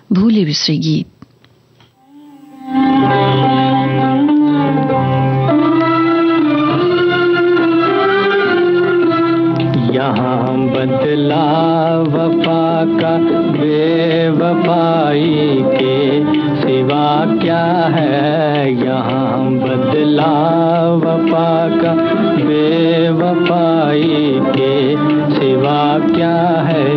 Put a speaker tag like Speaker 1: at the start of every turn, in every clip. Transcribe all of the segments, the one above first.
Speaker 1: भूले बिसरे गीत।
Speaker 2: यहाँ बदला वफा का बेवफाई के सिवा क्या है, यहाँ बदला वफा का बेवफाई के सिवा क्या है।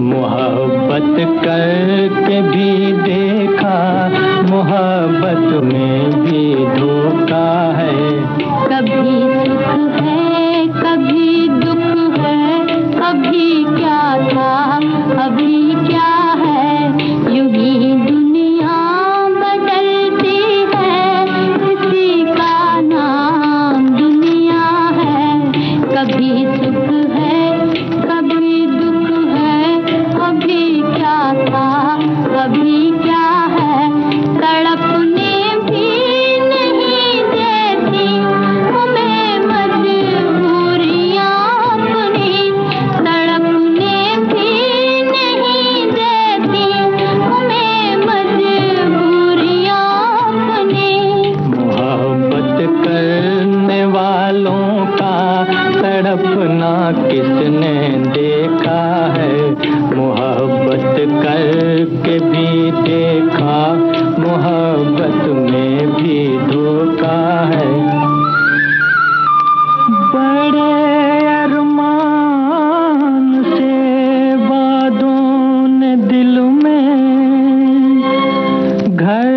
Speaker 2: मोहब्बत करके भी देखा, मोहब्बत में भी धोखा है।
Speaker 3: कभी सुख है कभी दुख है, अभी क्या था अभी क्या है। यूं ही दुनिया बदलती है, इसी का नाम दुनिया है। कभी सुख है कभी दुख है, अभी क्या था अभी क्या है। तड़पने भी नहीं देती हमें मजबूरियां अपनी, तड़पने भी नहीं देती हमें मजबूरियां अपनी।
Speaker 2: मोहब्बत करने वालों का तड़पना किसने देखा है। मोहब्बत करके भी देखा, मोहब्बत में भी धोखा है। बड़े अरमान से वादों ने दिल में घर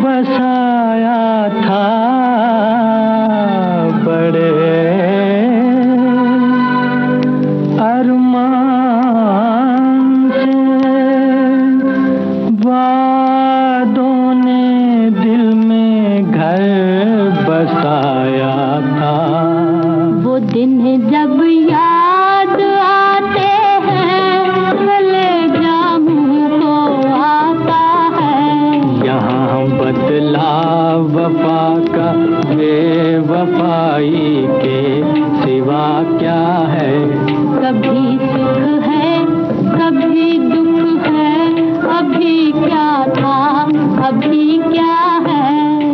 Speaker 2: बसाया था, बड़े अरमान से वादों ने दिल में घर बसाया था।
Speaker 3: वो दिन जब याद आते हैं, कलेजा मुँह को आता है।
Speaker 2: यहाँ बदला वफा का बेवफाई के सिवा क्या है।
Speaker 3: कभी सुख है कभी दुख है, अभी क्या था अभी क्या है।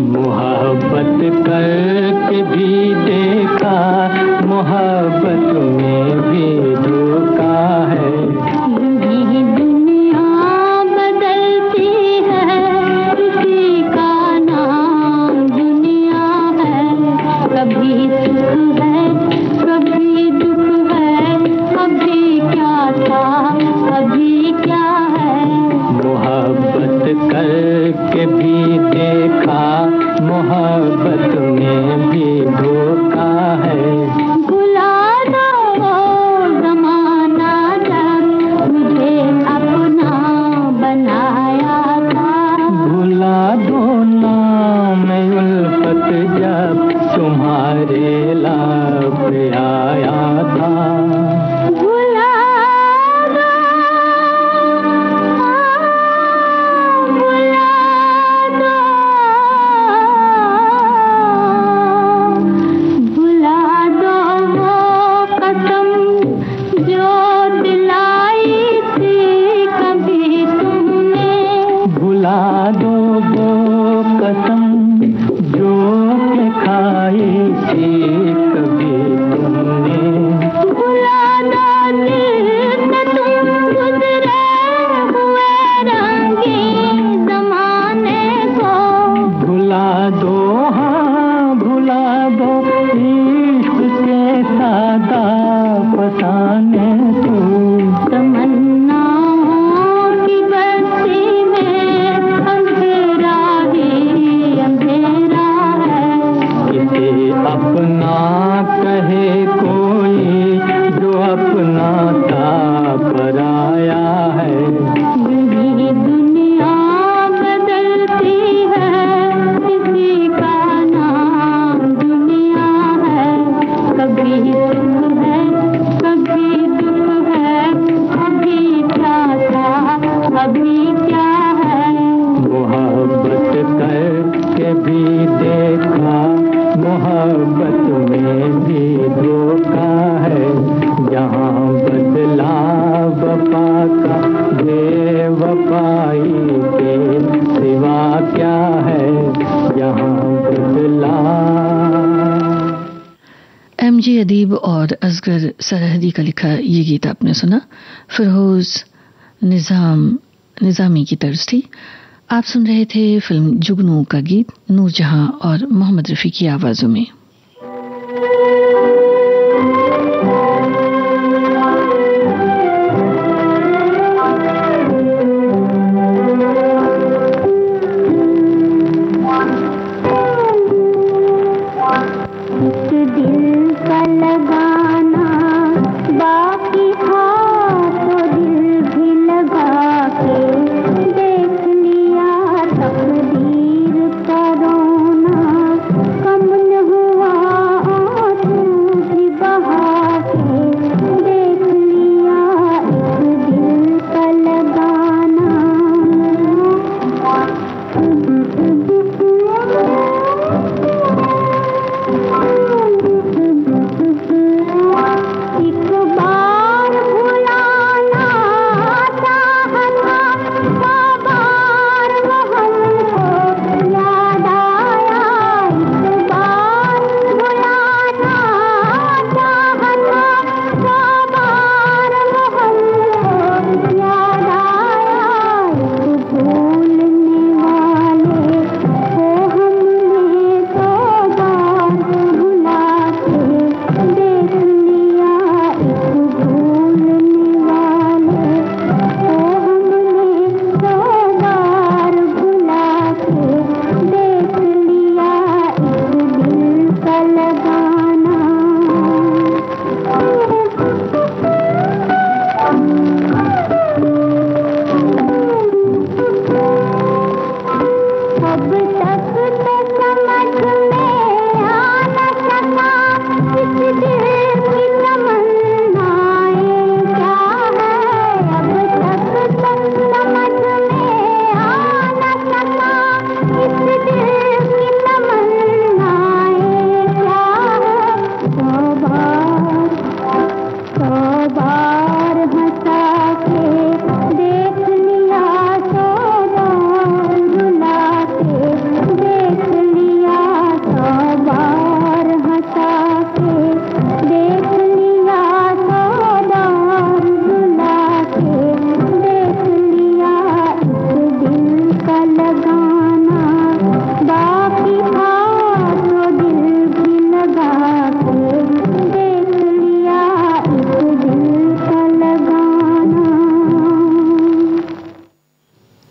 Speaker 2: मोहब्बत करके भी देखा, मोहब्बत में भी धोखा है।
Speaker 3: यही दुनिया बदलती है, इसी का नाम दुनिया है। कभी सुख है कभी दुख है, अभी क्या था अभी क्या है।
Speaker 2: मोहब्बत करके भी देखा, मोहब्बत में भी धोखा है।
Speaker 3: भुला दो वो ज़माना जब मुझे अपना बनाया था।
Speaker 2: भुला दो नाम उल्फत जब तुम्हारे लाभ आया था।
Speaker 3: भुला दो भुला दो वो कसम जो दिलाई थी कभी तुमने।
Speaker 2: भुला दो वो कसम जो के खाई थी कभी तुमने।
Speaker 3: भुला दो जिससे तुम गुजरे हुए रंगीन ज़माने को।
Speaker 2: भुला दो हाँ भुला दो इश्क के सादा फसाने को।
Speaker 3: तमन्नाओं की बस्ती में अंधेरा ही अंधेरा है।
Speaker 2: किसे अपना कहे कोई जो अपना था पराया है।
Speaker 3: यही दुनिया बदलती है, इसी का नाम दुनिया है। कभी सुख है कभी दुख है, अभी क्या था अभी क्या है।
Speaker 2: मोहब्बत करके भी देखा, मोहब्बत में भी धोखा है। यहाँ बदला वफा का बेवफा जुदाई के सिवा क्या है यहाँ बदला।
Speaker 1: एमजी अदीब और असगर सरहदी का लिखा ये गीत आपने सुना। फिरोज निजामी की तर्ज थी। आप सुन रहे थे फिल्म जुगनू का गीत नूरजहां और मोहम्मद रफी की आवाजों में।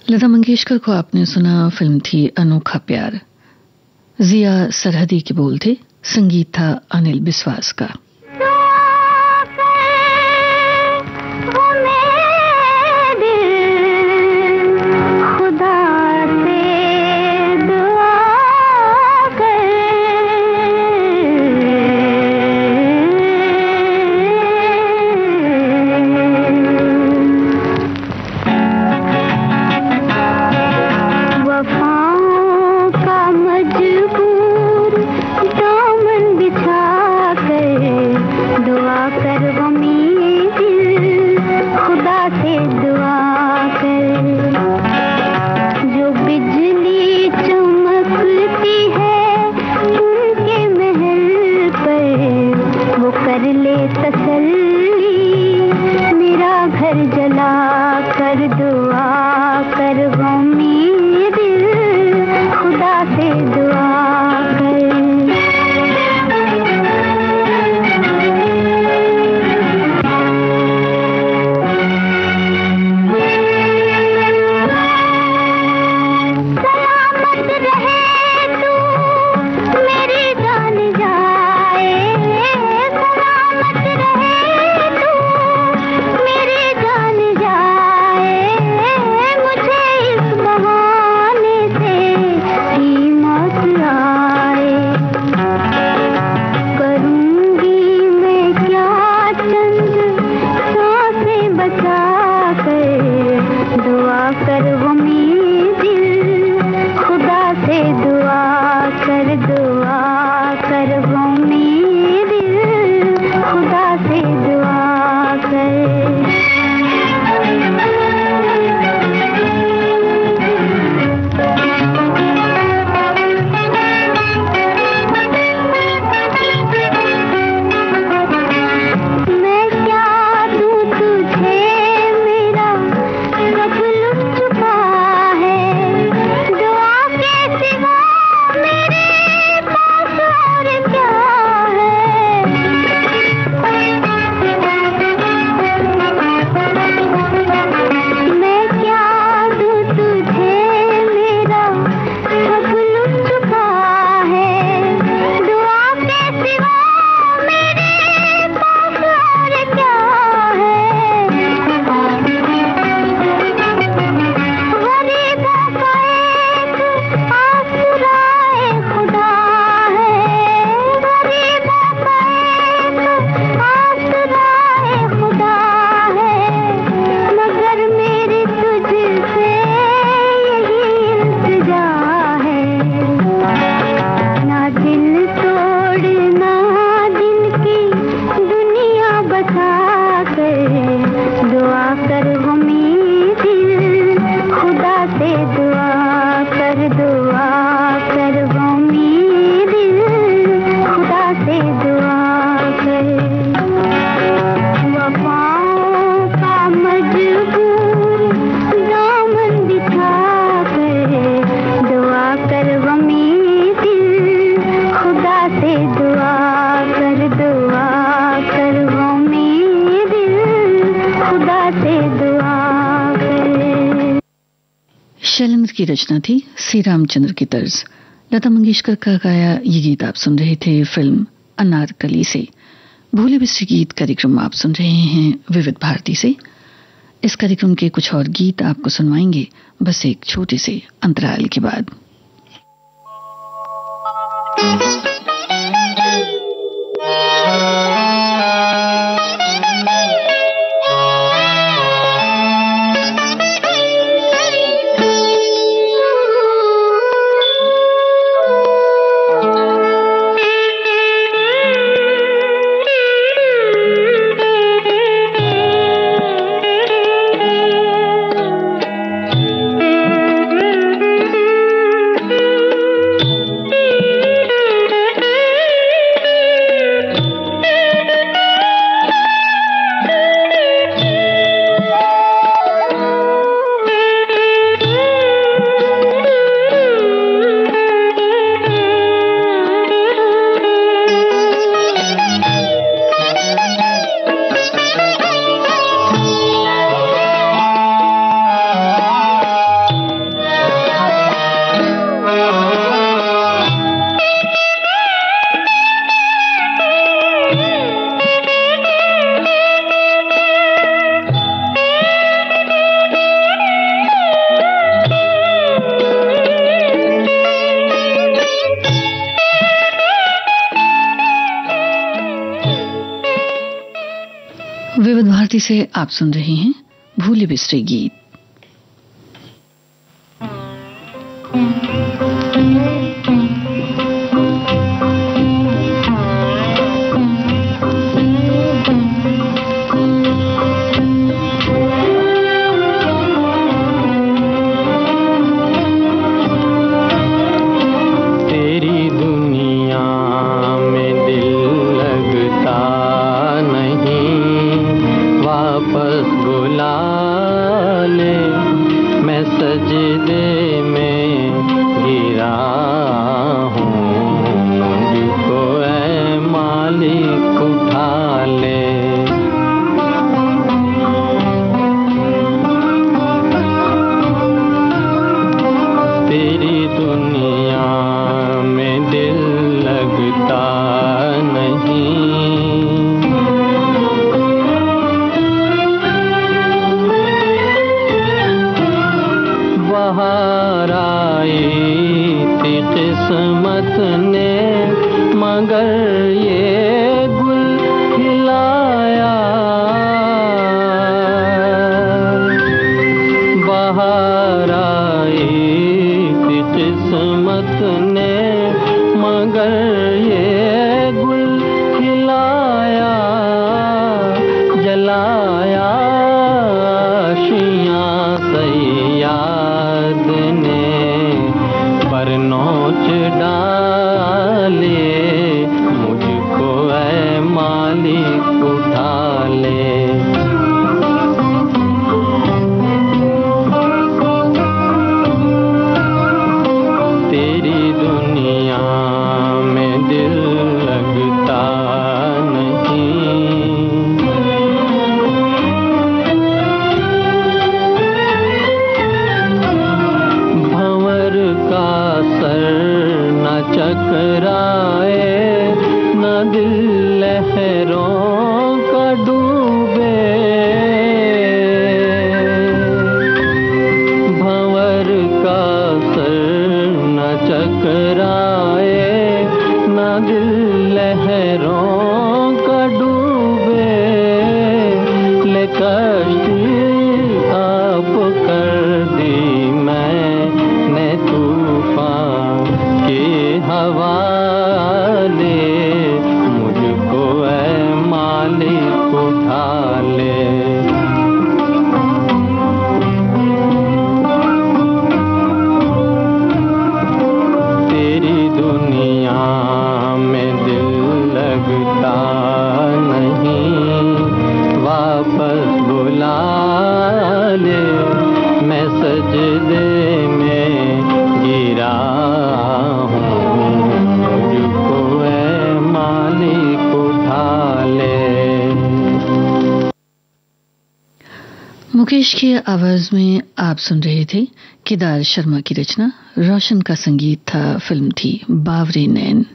Speaker 1: लता मंगेशकर को आपने सुना। फिल्म थी अनोखा प्यार। जिया सरहदी के बोल थे, संगीत था अनिल बिस्वास का।
Speaker 3: दामन बिछा कर
Speaker 1: शैलेंद्र की रचना थी, सी रामचंद्र की तर्ज। लता मंगेशकर का गाया ये गीत आप सुन रहे थे फिल्म अनारकली से। भूले बिसरे गीत कार्यक्रम आप सुन रहे हैं विविध भारती से। इस कार्यक्रम के कुछ और गीत आपको सुनवाएंगे बस एक छोटे से अंतराल के बाद। विविध भारती से आप सुन रहे हैं भूले बिसरे गीत। मुकेश की आवाज में आप सुन रहे थे केदार शर्मा की रचना, रोशन का संगीत था, फिल्म थी बावरे नैन।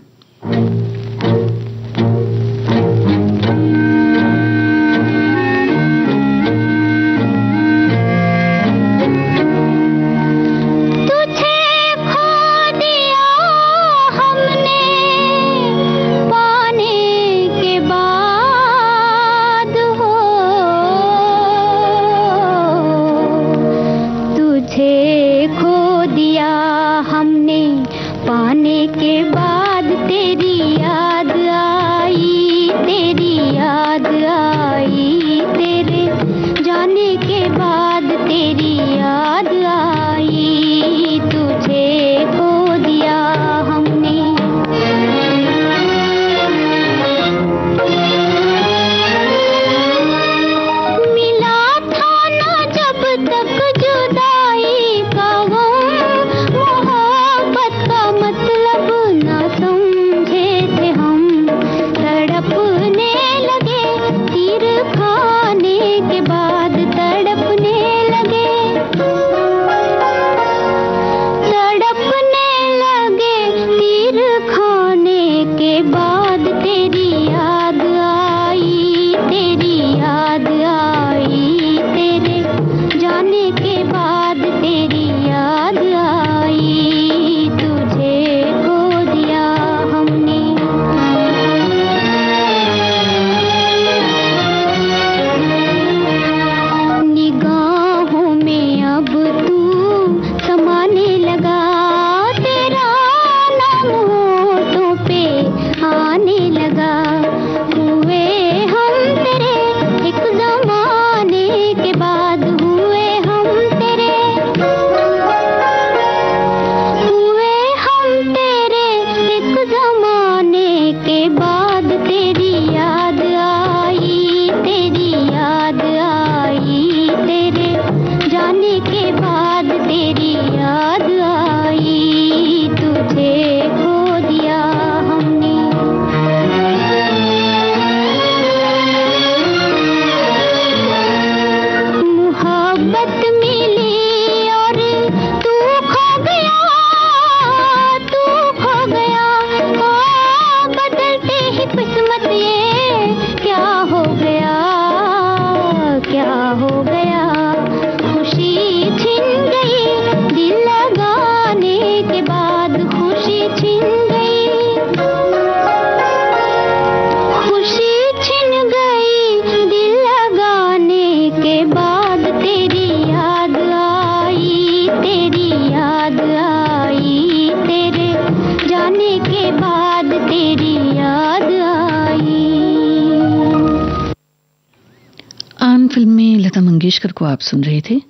Speaker 1: फिल्म में लता मंगेशकर को आप सुन रहे थे।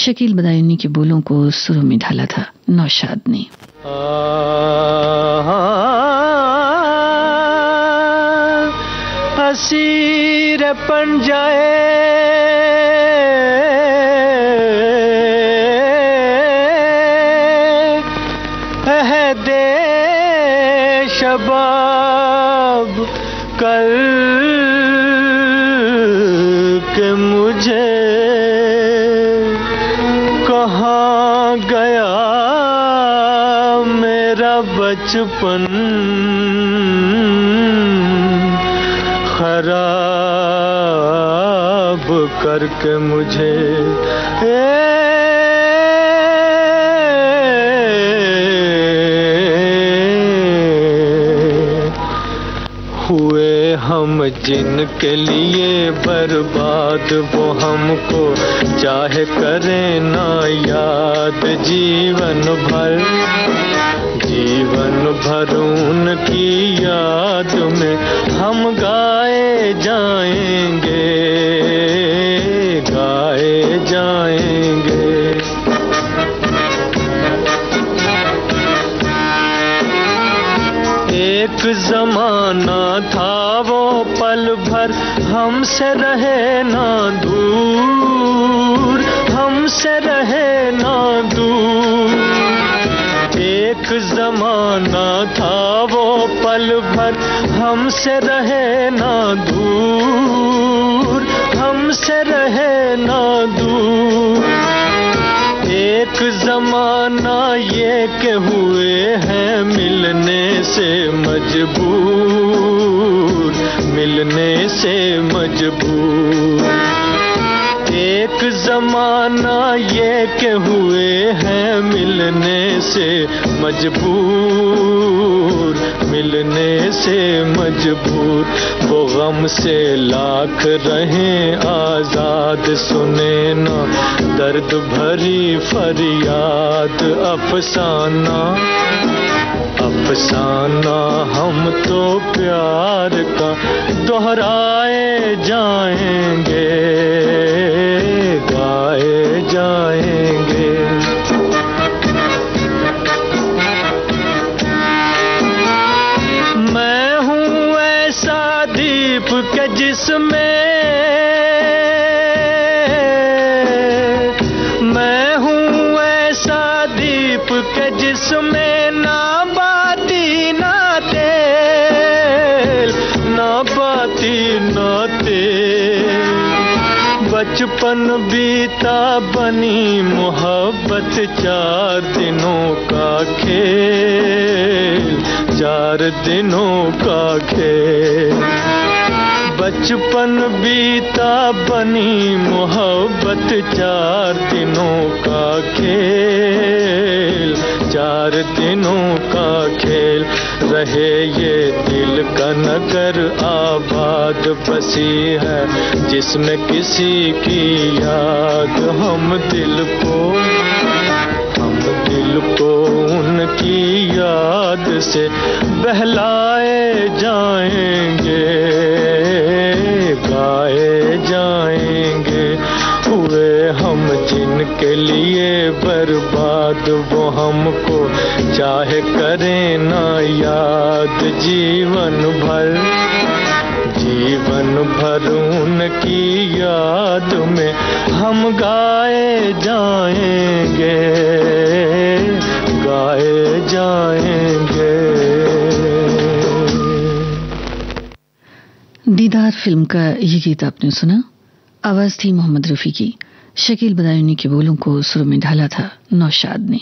Speaker 1: शकील बदायूनी के बोलों को सुरों में ढाला था नौशाद ने।
Speaker 2: असीर बन जाए अहदे शबाब कल के मुझे कहाँ गया मेरा बचपन खराब करके मुझे हुए हम जिनके लिए बर्बाद वो हमको चाहे करें ना याद जीवन भर उनकी याद में हम गाए जाएंगे एक जमाना था वो पल भर हमसे रहे ना दूर एक जमाना था वो पल भर हमसे रहे ना दूर जमाना ये के हुए हैं मिलने से मजबूर, मिलने से मजबूर। एक जमाना ये के हुए हैं मिलने से मजबूर, मिलने से मजबूर। वो गम से लाख रहें आजाद, सुने ना दर्द भरी फरियाद। अफसाना अफसाना हम तो प्यार का दोहराए जाएंगे, गाए जाएंगे। मैं हूँ ऐसा दीप के जिसमें, मैं हूँ ऐसा दीप के जिसमें ना बाती ना तेल, ना बाती ना तेल। बचपन बीता बनी मोहब्बत, 4 दिनों का खेल, 4 दिनों का खेल। बचपन बीता बनी मोहब्बत, 4 दिनों का खेल, 4 दिनों का खेल। रहे ये दिल का नगर आबाद, बसी है जिसमें किसी की याद। हम दिल को उनकी याद से बहलाए जाएंगे, गाए जाएंगे। हुए हम जिनके लिए बर्बाद, वो हमको चाहे करें ना याद। जीवन भर उनकी याद में हम गाए जाएंगे, गाए जाएंगे।
Speaker 1: दीदार फिल्म का ये गीत आपने सुना। आवाज थी मोहम्मद रफी की। शकील बदायूनी के बोलों को सुर में ढाला था नौशाद ने।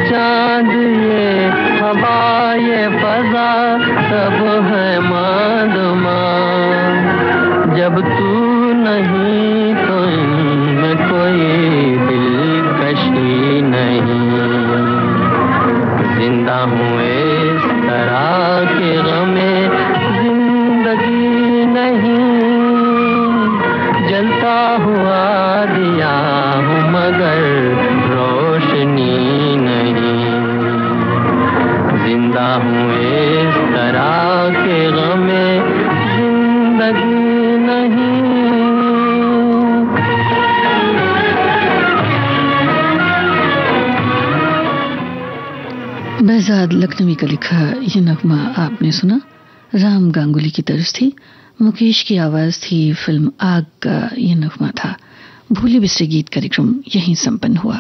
Speaker 2: चांद ये हवा ये फजा सब है मांदमान, जब तू नहीं तो इनमें कोई दिलकशी नहीं। जिंदा हूँ इस तरह के गमे जिंदगी नहीं, जलता हुआ दिया हूँ मगर रोशनी नहीं। जिंदा हूँ इस तरह के गमे जिंदगी नहीं।
Speaker 1: बेहजाद लखनवी का लिखा ये नगमा आपने सुना। राम गांगुली की तर्ज थी, मुकेश की आवाज थी। फिल्म आग का ये नगमा था। भूले बिसरे गीत कार्यक्रम यहीं संपन्न हुआ।